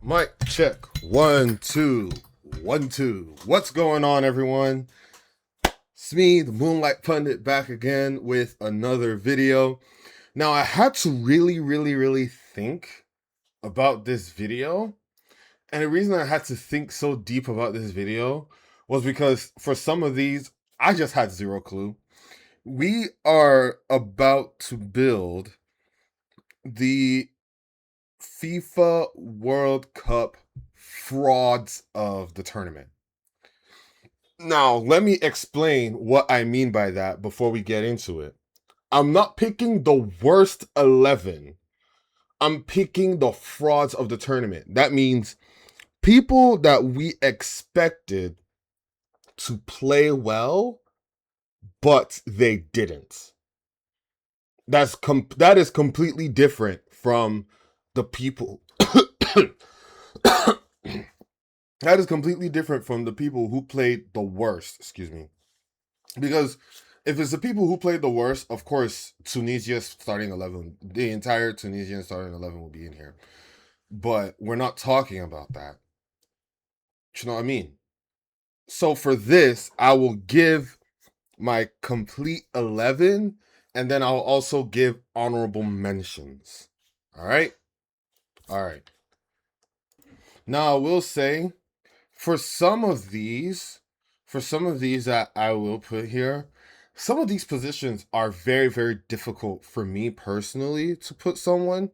Mic check. 1 2 1 2. What's going on, everyone? It's me, the Moonlight Pundit, back again with another video. Now, I had to really think about this video. And the reason I had to think so deep about this video was because for some of these, I just had zero clue. We are about to build the FIFA World Cup frauds of the tournament. Now, let me explain what I mean by that before we get into it. I'm not picking the worst 11. I'm picking the frauds of the tournament. That means people that we expected to play well, but they didn't. That is completely different from the people that is completely different from the people who played the worst, excuse me. Because if it's the people who played the worst, of course, Tunisia's starting 11, the entire Tunisian starting 11 will be in here. But we're not talking about that. You know what I mean? So for this, I will give my complete 11, and then I'll also give honorable mentions. All right? All right. Now, I will say, for some of these, that I will put here, some of these positions are very difficult for me personally to put someone.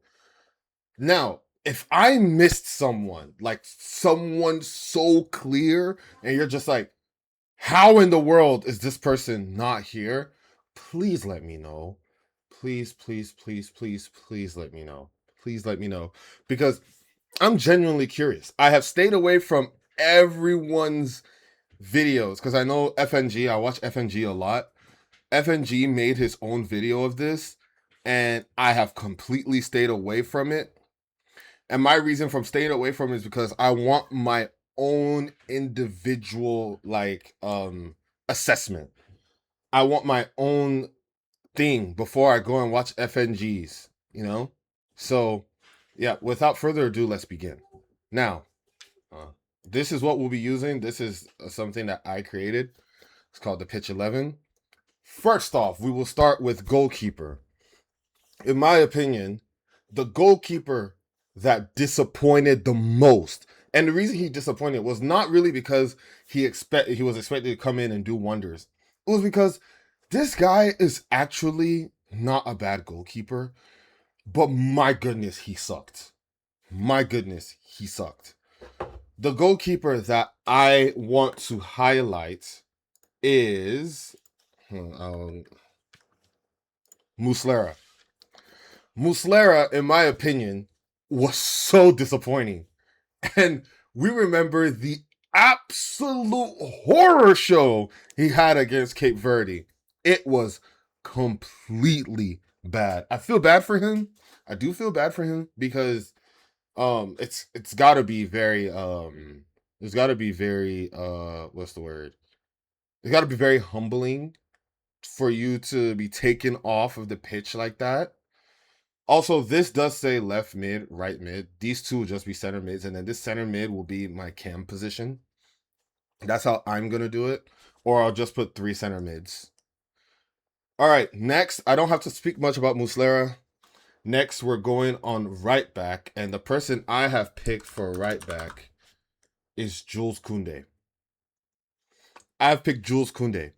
Now, if I missed someone, like someone so clear, and you're just like, how in the world is this person not here? Please let me know. Please let me know. Please let me know. Because I'm genuinely curious. I have stayed away from everyone's videos because I know FNG, I watch FNG a lot. FNG made his own video of this, and I have completely stayed away from it. And my reason from staying away from it is because I want my own individual assessment. I want my own thing before I go and watch FNGs, you know? So, yeah, without further ado, let's begin. Now, this is what we'll be using. This is something that I created. It's called the Pitch 11. First off, we will start with goalkeeper. In my opinion, the goalkeeper that disappointed the most, and the reason he disappointed was not really because he was expected to come in and do wonders. It was because this guy is actually not a bad goalkeeper, but my goodness, he sucked. My goodness, he sucked. The goalkeeper that I want to highlight is Muslera. Muslera, in my opinion, was so disappointing. And we remember the absolute horror show he had against Cape Verde. It was completely bad. I feel bad for him. I do feel bad for him because it's gotta be very it's gotta be very what's the word? It's gotta be very humbling for you to be taken off of the pitch like that. Also, this does say left mid, right mid. These two will just be center mids, and then this center mid will be my cam position. That's how I'm gonna do it. Or I'll just put 3 center mids. All right, next, I don't have to speak much about Muslera. Next, we're going on right back, and the person I have picked for right back is Jules Koundé. I've picked Jules Koundé.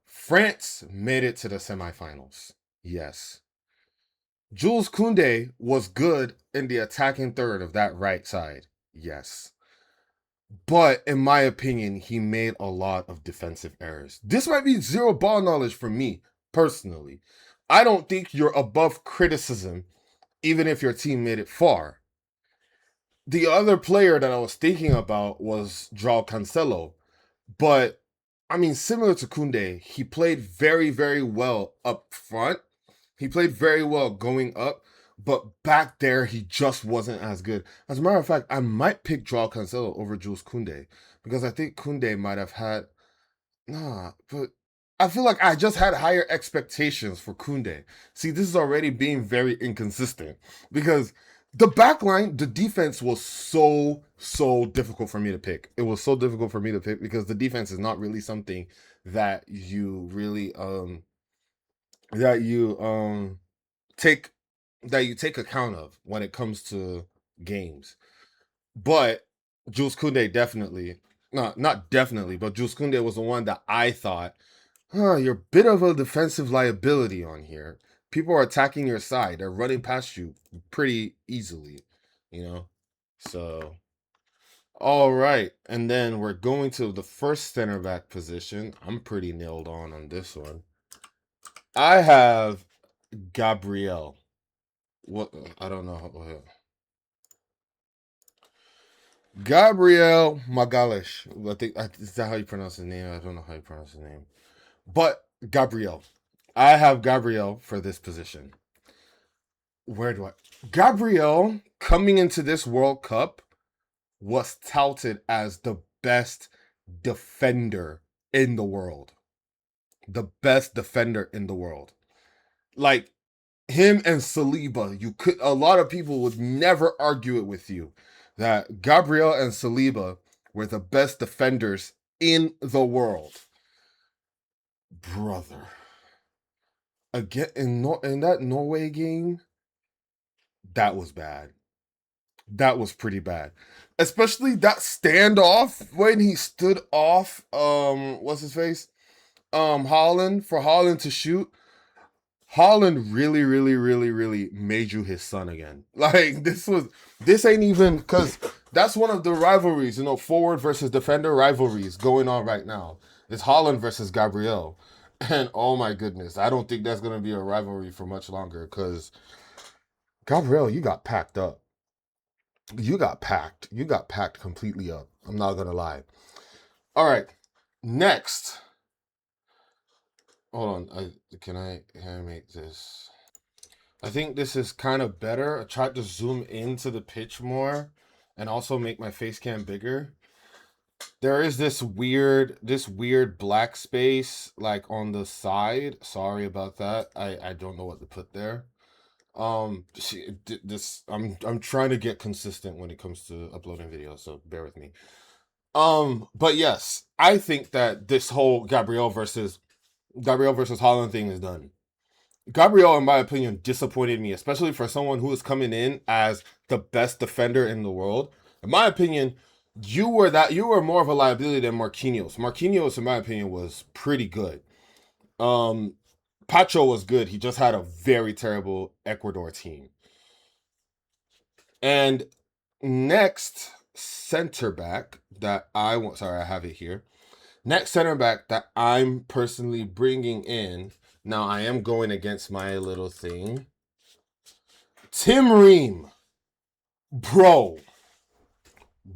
France made it to the semifinals. Yes. Jules Koundé was good in the attacking third of that right side. Yes. But in my opinion, he made a lot of defensive errors. This might be zero ball knowledge for me, personally. I don't think you're above criticism, even if your team made it far. The other player that I was thinking about was João Cancelo. But, I mean, similar to Koundé, he played very well up front. He played very well going up, but back there, he just wasn't as good. As a matter of fact, I might pick João Cancelo over Jules Koundé because I think Koundé might have had... but I feel like I just had higher expectations for Koundé. See, this is already being very inconsistent because The back line, the defense was so difficult for me to pick. It was so difficult for me to pick because the defense is not really something that you really that you take that you take account of when it comes to games. But Jules Koundé definitely, not definitely, but Jules Koundé was the one that I thought, you're a bit of a defensive liability on here. People are attacking your side. They're running past you pretty easily, you know? So, all right. And then we're going to the first center back position. I'm pretty nailed on this one. I have Gabriel. What? I don't know. Gabriel Magalish. I think is that how you pronounce his name? I don't know how you pronounce his name. But Gabriel. I have Gabriel for this position. Where do I? Gabriel, coming into this World Cup, was touted as the best defender in the world. The best defender in the world. Like him and Saliba, a lot of people would never argue it with you that Gabriel and Saliba were the best defenders in the world. Brother. Again in that Norway game, that was bad. That was pretty bad. Especially that standoff when he stood off what's his face? Holland, for Holland to shoot. Holland really made you his son again. Like this ain't even, because that's one of the rivalries, forward versus defender rivalries going on right now. It's Holland versus Gabriel. And oh my goodness, I don't think that's gonna be a rivalry for much longer, because Gabriel, you got packed up. You got packed. You got packed completely up. I'm not gonna lie. All right. Next. Hold on. Can I animate this? I think this is kind of better. I tried to zoom into the pitch more and also make my face cam bigger. There is this weird black space like on the side. Sorry about that. I don't know what to put there. This I'm trying to get consistent when it comes to uploading videos, so bear with me. But yes, I think that this whole Gabriel versus Holland thing is done. Gabriel, in my opinion, disappointed me, especially for someone who is coming in as the best defender in the world. In my opinion, you were more of a liability than Marquinhos. Marquinhos, in my opinion, was pretty good. Pacho was good. He just had a very terrible Ecuador team. And next center back that I want, sorry, I have it here. Next center back that I'm personally bringing in, now I am going against my little thing. Tim Ream. Bro,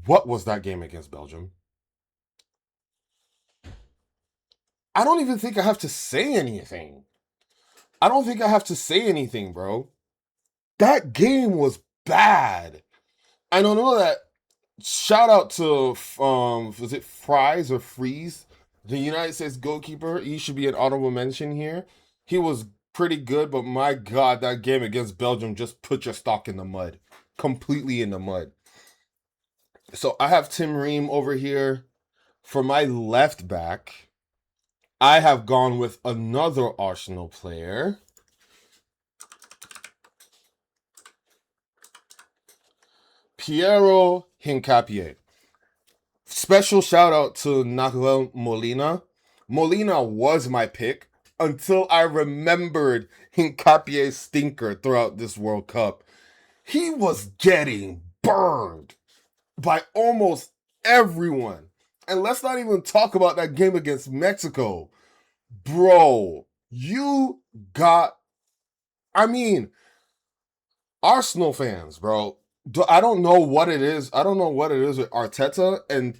what was that game against Belgium? I don't even think I have to say anything. I don't think I have to say anything, bro. That game was bad. I don't know that. Shout out to was it Fries or Freeze, the United States goalkeeper. He should be an honorable mention here. He was pretty good, but my God, that game against Belgium just put your stock in the mud, completely in the mud. So I have Tim Ream over here. For my left back, I have gone with another Arsenal player. Piero Hincapié. Special shout out to Nahuel Molina. Molina was my pick until I remembered Hincapié's stinker throughout this World Cup. He was getting burned by almost everyone. And let's not even talk about that game against Mexico. Bro, you got... I mean, Arsenal fans, bro. I don't know what it is. I don't know what it is with Arteta and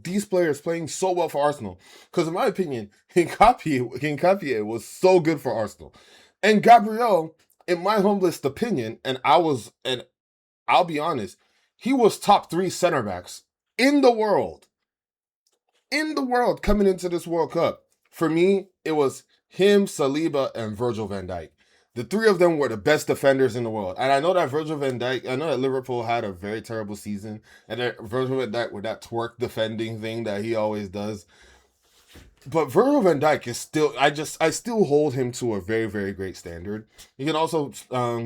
these players playing so well for Arsenal. Because in my opinion, Hincapié was so good for Arsenal. And Gabriel, in my humblest opinion, and I'll be honest, he was top 3 center backs in the world. In the world coming into this World Cup. For me, it was him, Saliba, and Virgil van Dijk. The three of them were the best defenders in the world. And I know that Virgil van Dijk, I know that Liverpool had a very terrible season. And that Virgil van Dijk with that twerk defending thing that he always does. But Virgil van Dijk is still, I still hold him to a very, very great standard. You can also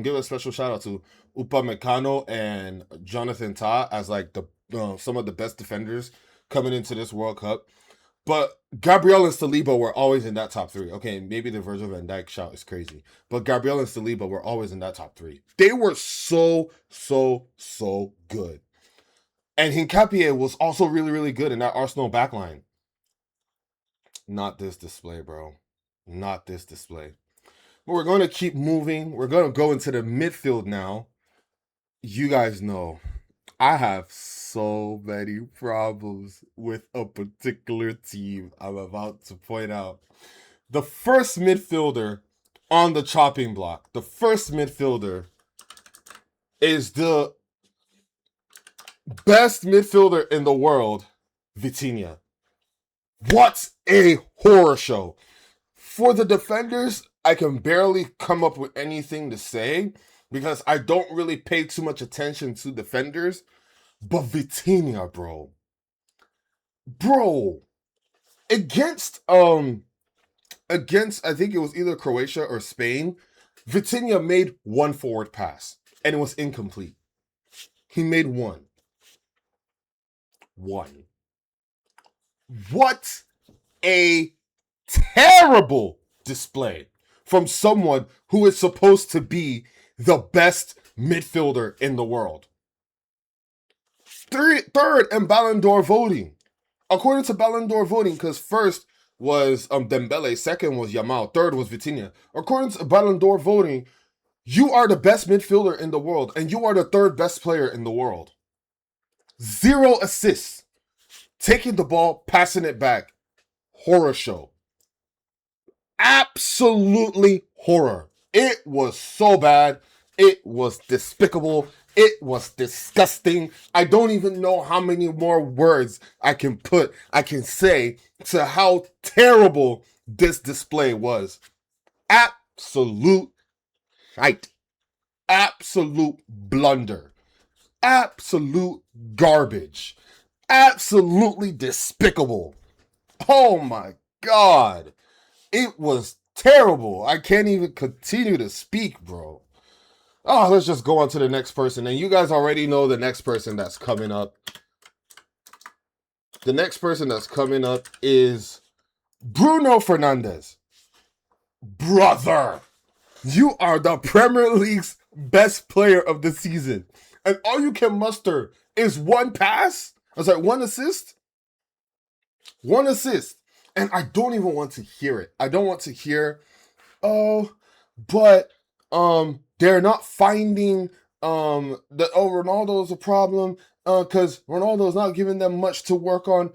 give a special shout out to Upamecano and Jonathan Tah as like the some of the best defenders coming into this World Cup. But Gabriel and Saliba were always in that top three. Okay, maybe the Virgil van Dijk shout is crazy, but Gabriel and Saliba were always in that top three. They were so good. And Hincapié was also really, really good in that Arsenal backline. Not this display, bro. Not this display. But we're going to keep moving. We're going to go into the midfield now. You guys know I have so many problems with a particular team I'm about to point out. The first midfielder on the chopping block, the first midfielder is the best midfielder in the world, Vitinha. What a horror show. For the defenders, I can barely come up with anything to say because I don't really pay too much attention to defenders. But Vitinha, bro. Bro. Against I think it was either Croatia or Spain, Vitinha made one forward pass and it was incomplete. He made one. What a terrible display from someone who is supposed to be the best midfielder in the world. Third in Ballon d'Or voting. According to Ballon d'Or voting, because first was Dembele, second was Yamal, third was Vitinha. According to Ballon d'Or voting, you are the best midfielder in the world, and you are the third best player in the world. 0 assists. Taking the ball, passing it back. Horror show. Absolutely horror. It was so bad. It was despicable. It was disgusting. I don't even know how many more words I can say to how terrible this display was. Absolute shite. Absolute blunder. Absolute garbage. Absolutely despicable. Oh my God. It was terrible. I can't even continue to speak, bro. Oh, let's just go on to the next person. And you guys already know the next person that's coming up. The next person that's coming up is Bruno Fernandes. Brother, you are the Premier League's best player of the season. And all you can muster is one pass? I was like, one assist? One assist. And I don't even want to hear it. I don't want to hear, but they're not finding that Ronaldo is a problem because Ronaldo is not giving them much to work on.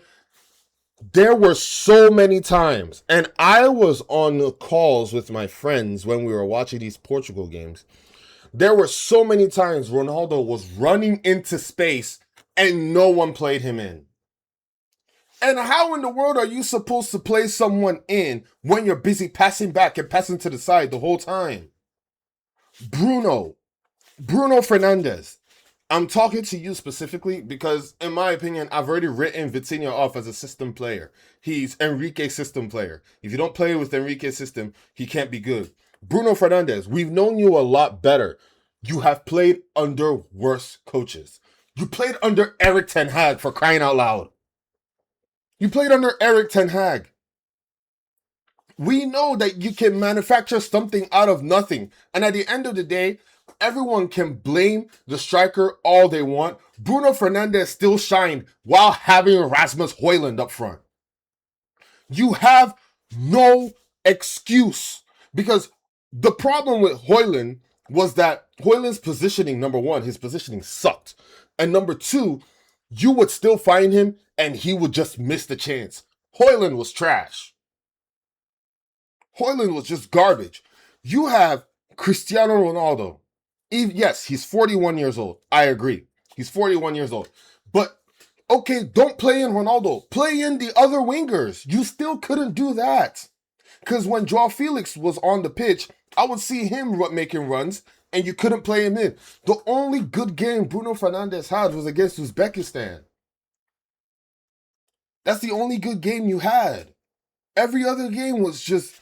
There were so many times, and I was on the calls with my friends when we were watching these Portugal games. There were so many times Ronaldo was running into space and no one played him in. And how in the world are you supposed to play someone in when you're busy passing back and passing to the side the whole time? Bruno Fernandes. I'm talking to you specifically because, in my opinion, I've already written Vitinha off as a system player. He's Enrique's system player. If you don't play with Enrique's system, he can't be good. Bruno Fernandes, we've known you a lot better. You have played under worse coaches. You played under Erik ten Hag, for crying out loud. You played under Erik ten Hag. We know that you can manufacture something out of nothing. And at the end of the day, everyone can blame the striker all they want. Bruno Fernandes still shined while having Rasmus Højlund up front. You have no excuse. Because the problem with Højlund was that Højlund's positioning, number one, his positioning sucked. And number two, you would still find him and he would just miss the chance. Højlund was trash. Højlund was just garbage. You have Cristiano Ronaldo. Yes, he's 41 years old. I agree. He's 41 years old. But, okay, don't play in Ronaldo. Play in the other wingers. You still couldn't do that. Because when Joao Felix was on the pitch, I would see him making runs, and you couldn't play him in. The only good game Bruno Fernandes had was against Uzbekistan. That's the only good game you had. Every other game was just,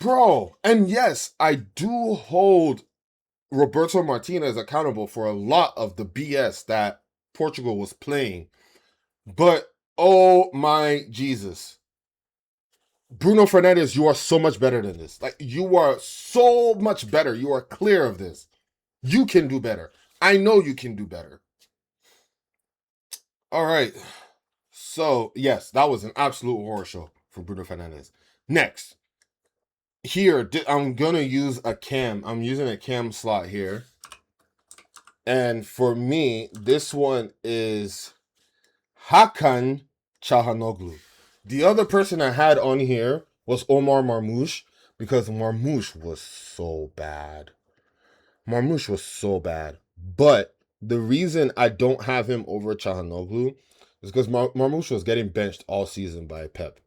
bro. And yes, I do hold Roberto Martinez accountable for a lot of the BS that Portugal was playing. But oh my Jesus. Bruno Fernandes, you are so much better than this. Like, you are so much better. You are clear of this. You can do better. I know you can do better. All right. So, yes, that was an absolute horror show for Bruno Fernandes. Next. Here, I'm going to use a cam. I'm using a cam slot here. And for me, this one is Hakan Çalhanoğlu. The other person I had on here was Omar Marmoush, because Marmoush was so bad. Marmoush was so bad. But the reason I don't have him over Çalhanoğlu is because Marmoush was getting benched all season by Pep.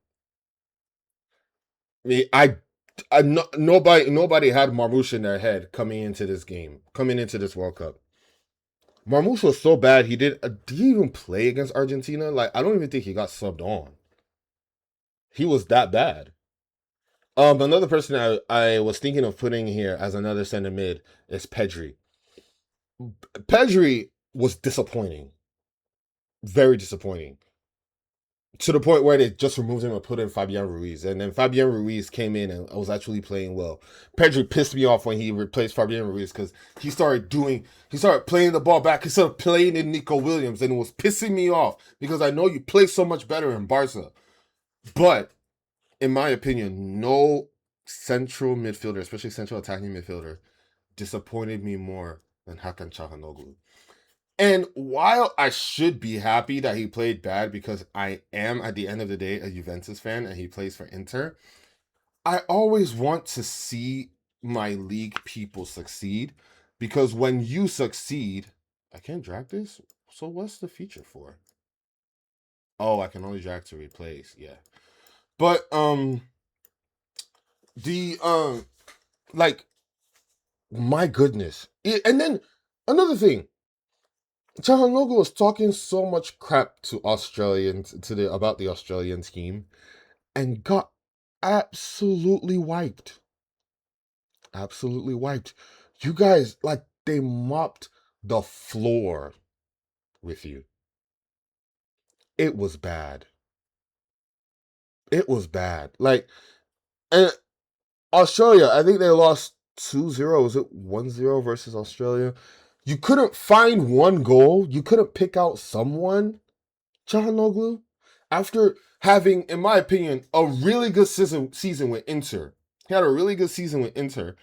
I mean, nobody had Marmoush in their head coming into this game, coming into this World Cup. Marmoush was so bad. Did he even play against Argentina? Like, I don't even think he got subbed on. He was that bad. Another person I was thinking of putting here as another center mid is Pedri. Pedri was disappointing. Very disappointing. To the point where they just removed him and put in Fabian Ruiz. And then Fabian Ruiz came in and was actually playing well. Pedri pissed me off when he replaced Fabian Ruiz, because he started playing the ball back instead of playing in Nico Williams. And it was pissing me off, because I know you play so much better in Barca. But, in my opinion, no central midfielder, especially central attacking midfielder, disappointed me more than Hakan Çalhanoğlu. And while I should be happy that he played bad, because I am, at the end of the day, a Juventus fan and he plays for Inter, I always want to see my league people succeed, because when you succeed, I can't drag this? So what's the feature for? Oh, I can only drag to replace, yeah. But, like, my goodness. And then, another thing, Çalhanoğlu was talking so much crap to Australians about the Australian team, and got absolutely wiped. Absolutely wiped. You guys, like, they mopped the floor with you. It was bad. It was bad. Like, and Australia, I think they lost 2-0. Was it 1-0 versus Australia? You couldn't find one goal. You couldn't pick out someone, Çalhanoğlu, after having, in my opinion, a really good season with Inter. He had a really good season with Inter.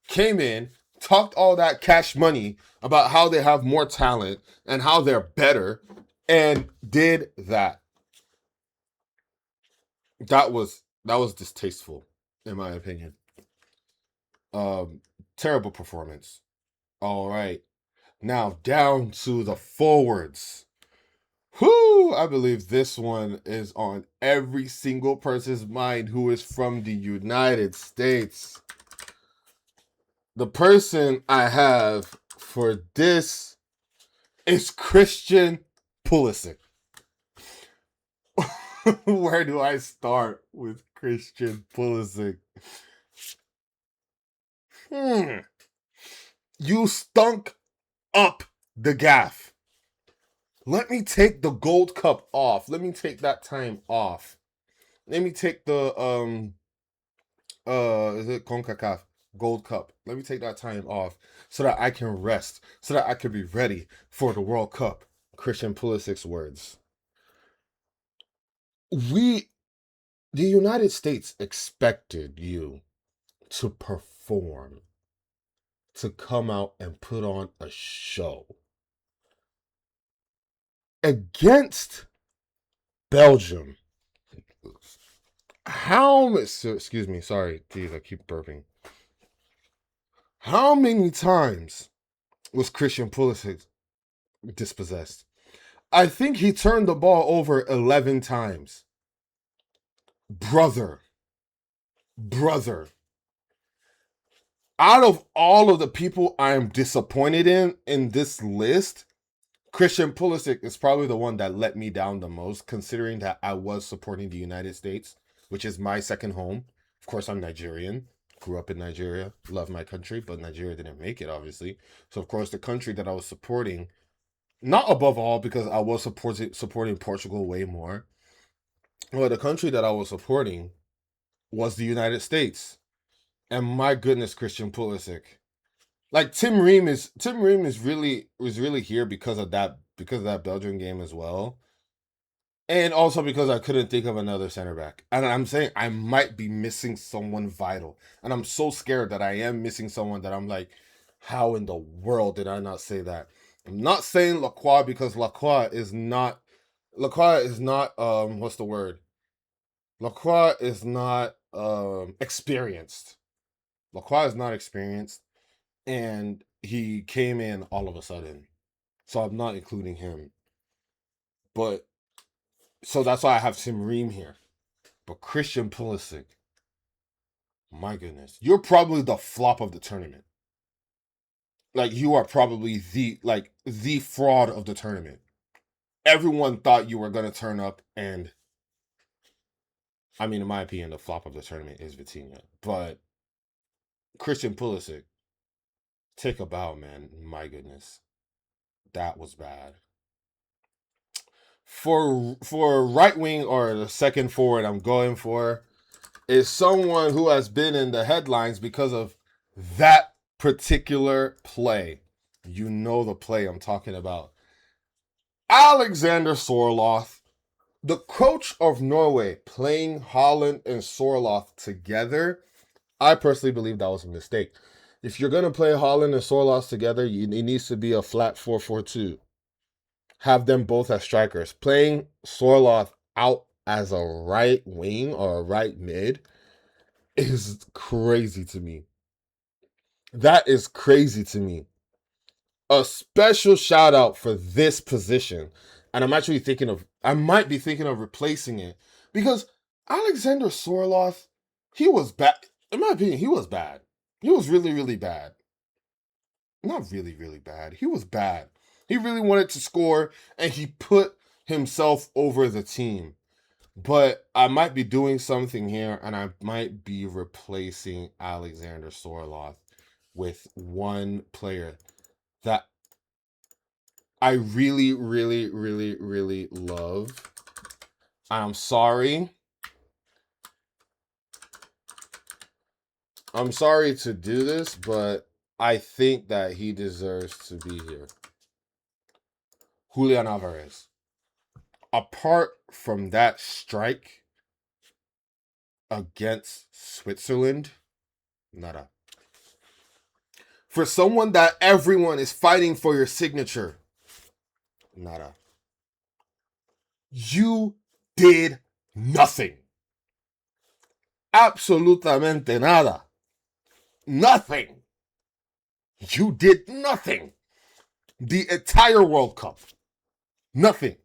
Came in, talked all that cash money about how they have more talent and how they're better, and did that. That was distasteful, in my opinion. Terrible performance. All right. Now down to the forwards. Whoo! I believe this one is on every single person's mind who is from the United States. The person I have for this is Christian Pulisic. Where do I start with Christian Pulisic? You stunk up the gaff. Let me take the Gold Cup off. Let me take that time off. Let me take the is it CONCACAF Gold Cup? Let me take that time off so that I can rest, so that I can be ready for the World Cup. Christian Pulisic's words. The United States expected you to perform, to come out and put on a show against Belgium. Excuse me, sorry, geez, I keep burping. How many times was Christian Pulisic dispossessed? I think he turned the ball over 11 times. Brother. Out of all of the people I am disappointed in this list, Christian Pulisic is probably the one that let me down the most, considering that I was supporting the United States, which is my second home. Of course, I'm Nigerian. Grew up in Nigeria. Love my country, but Nigeria didn't make it, obviously. So, of course, the country that I was supporting, not above all, because I was supporting Portugal way more. Well, the country that I was supporting was the United States. And my goodness, Christian Pulisic. Like Tim Ream is really here because of that Belgian game as well. And also because I couldn't think of another center back. And I'm saying I might be missing someone vital. And I'm so scared that I am missing someone that I'm like, how in the world did I not say that? I'm not saying Lacroix because Lacroix is not what's the word? Lacroix is not experienced. Lacroix is not experienced, and he came in all of a sudden. So I'm not including him. But so that's why I have Tim Ream here. But Christian Pulisic, my goodness, you're probably the flop of the tournament. Like you are probably the fraud of the tournament. Everyone thought you were gonna turn up, and I mean, in my opinion, the flop of the tournament is Vitinha. But Christian Pulisic, take a bow, man. My goodness, that was bad. For right wing or the second forward, I'm going for is someone who has been in the headlines because of that particular play. You know the play I'm talking about. Alexander Sorloth, the coach of Norway, playing Holland and Sorloth together. I personally believe that was a mistake. If you're going to play Holland and Sorloth together, it needs to be a flat 4-4-2. Have them both as strikers. Playing Sorloth out as a right wing or a right mid is crazy to me. That is crazy to me. A special shout out for this position. And I might be thinking of replacing it because Alexander Sorloth, he was bad. In my opinion, he was bad. He was really, really bad. Not really, really bad. He was bad. He really wanted to score and he put himself over the team. But I might be doing something here and I might be replacing Alexander Sorloth with one player that I really, really, really, really love. I'm sorry. I'm sorry to do this, but I think that he deserves to be here. Julian Alvarez. Apart from that strike against Switzerland, nada. For someone that everyone is fighting for your signature, nada. You did nothing. Absolutamente nada. Nothing. You did nothing. The entire World Cup. Nothing.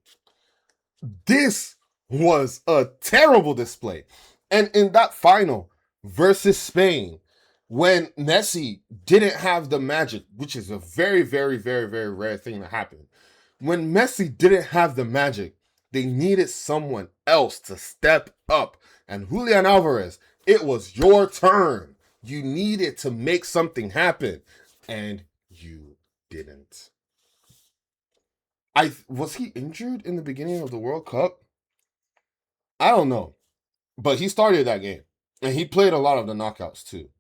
This was a terrible display. And in that final versus Spain, when Messi didn't have the magic, which is a very, very, very, very rare thing to happen. When Messi didn't have the magic, they needed someone else to step up. And Julian Alvarez, it was your turn. You needed to make something happen. And you didn't. Was he injured in the beginning of the World Cup? I don't know. But he started that game. And he played a lot of the knockouts too.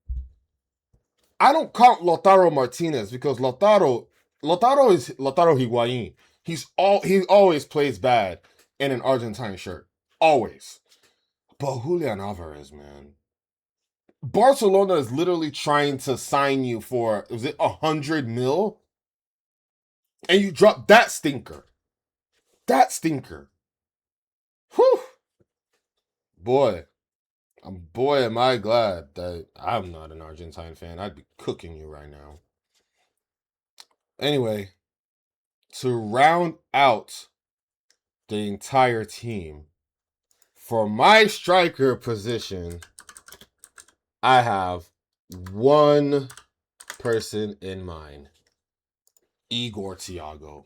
I don't count Lautaro Martinez because Lautaro is Lautaro Higuain. He always plays bad in an Argentine shirt. Always. But Julian Alvarez, man. Barcelona is literally trying to sign you for, was it 100 mil? And you drop that stinker. That stinker. Whew. Boy, am I glad that I'm not an Argentine fan. I'd be cooking you right now. Anyway, to round out the entire team, for my striker position, I have one person in mind. Igor Thiago.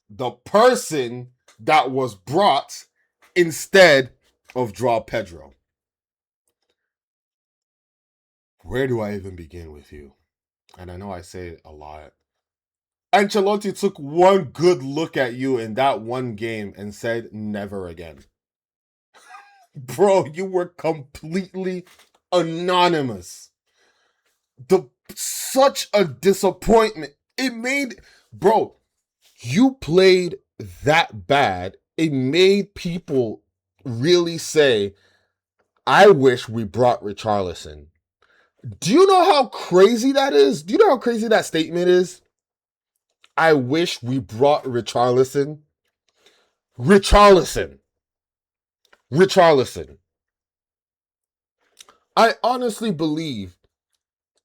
The person that was brought instead of João Pedro. Where do I even begin with you? And I know I say it a lot. Ancelotti took one good look at you in that one game and said, never again. Bro, you were completely anonymous. Such a disappointment. It made, bro, you played that bad. It made people really say, I wish we brought Richarlison. Do you know how crazy that is? Do you know how crazy that statement is? I wish we brought Richarlison. Richarlison. Richarlison. I honestly believe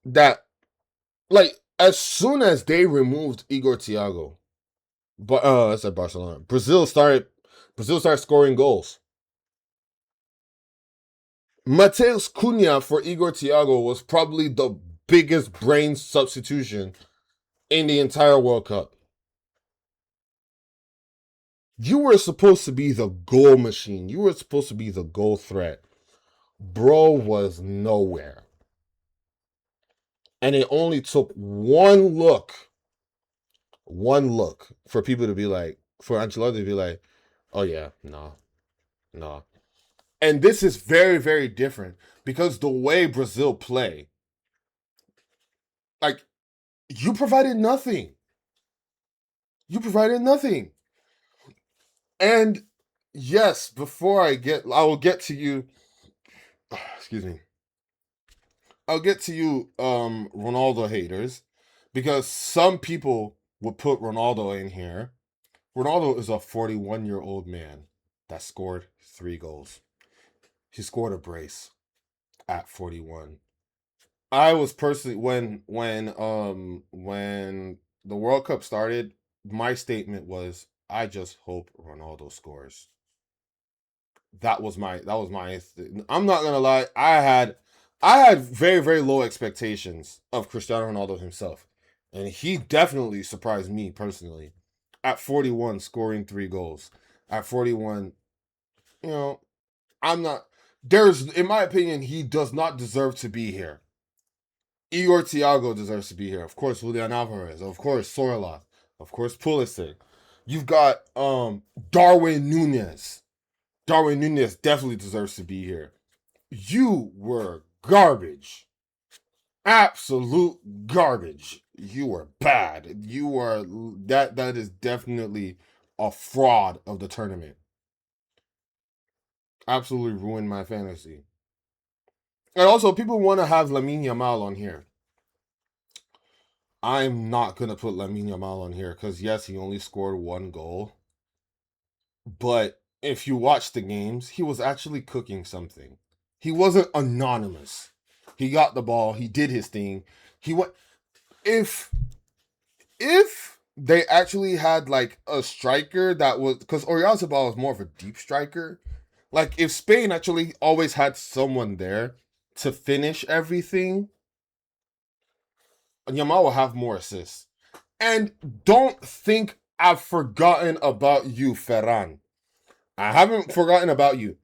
that, like, as soon as they removed Igor Thiago, but I said Barcelona, Brazil started scoring goals. Mateus Cunha for Igor Thiago was probably the biggest brain substitution in the entire World Cup. You were supposed to be the goal machine. You were supposed to be the goal threat. Bro was nowhere. And it only took one look for people to be like, for Ancelotti to be like, oh yeah, no. And this is very, very different because the way Brazil play, like, you provided nothing. You provided nothing. And yes, I will get to you. Excuse me. I'll get to you, Ronaldo haters, because some people would put Ronaldo in here. Ronaldo is a 41-year-old man that scored 3 goals. He scored a brace at 41. I was personally when the World Cup started, my statement was, I just hope Ronaldo scores. That was my I'm not gonna lie, I had very, very low expectations of Cristiano Ronaldo himself. And he definitely surprised me personally. At 41, scoring 3 goals. At 41, you know, in my opinion, he does not deserve to be here. Igor Thiago deserves to be here. Of course, Julian Alvarez. Of course, Sorloth. Of course, Pulisic. You've got Darwin Núñez. Darwin Núñez definitely deserves to be here. You were garbage. Absolute garbage. You were bad. You are that is definitely a fraud of the tournament. Absolutely ruined my fantasy. And also, people want to have Lamine Yamal on here. I'm not gonna put Lamine Yamal on here because yes, he only scored 1 goal. But if you watch the games, he was actually cooking something. He wasn't anonymous. He got the ball. He did his thing. He went. If they actually had like a striker that was, because Oyarzabal was more of a deep striker. Like if Spain actually always had someone there to finish everything, Yamal will have more assists. And don't think I've forgotten about you, Ferran. I haven't forgotten about you.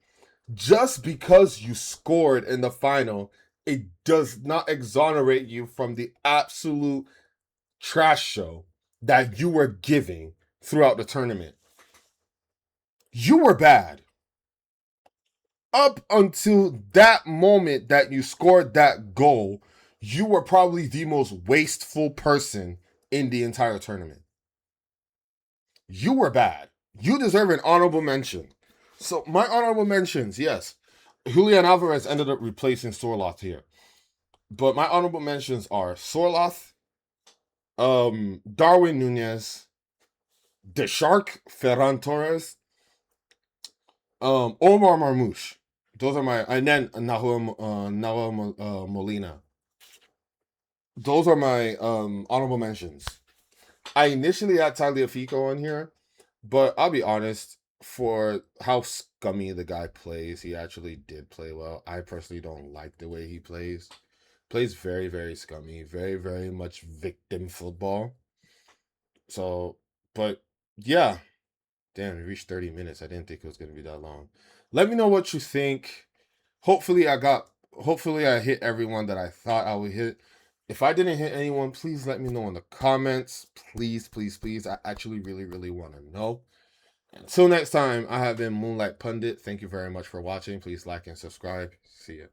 Just because you scored in the final, it does not exonerate you from the absolute trash show that you were giving throughout the tournament. You were bad. Up until that moment that you scored that goal, you were probably the most wasteful person in the entire tournament. You were bad. You deserve an honorable mention. So my honorable mentions, yes. Julian Alvarez ended up replacing Sorloth here. But my honorable mentions are Sorloth, Darwin Núñez, the Shark, Ferran Torres, Omar Marmoush. Those are my, and then Nahuel Molina. Those are my honorable mentions. I initially had Tagliafico on here, but I'll be honest, for how scummy the guy plays, he actually did play well. I personally don't like the way he plays. Plays very, very scummy, very, very much victim football. So, but yeah, damn, we reached 30 minutes. I didn't think it was gonna be that long. Let me know what you think. Hopefully I hit everyone that I thought I would hit. If I didn't hit anyone, please let me know in the comments. Please, please, please. I actually really, really want to know. Until next time, I have been Moonlight Pundit. Thank you very much for watching. Please like and subscribe. See ya.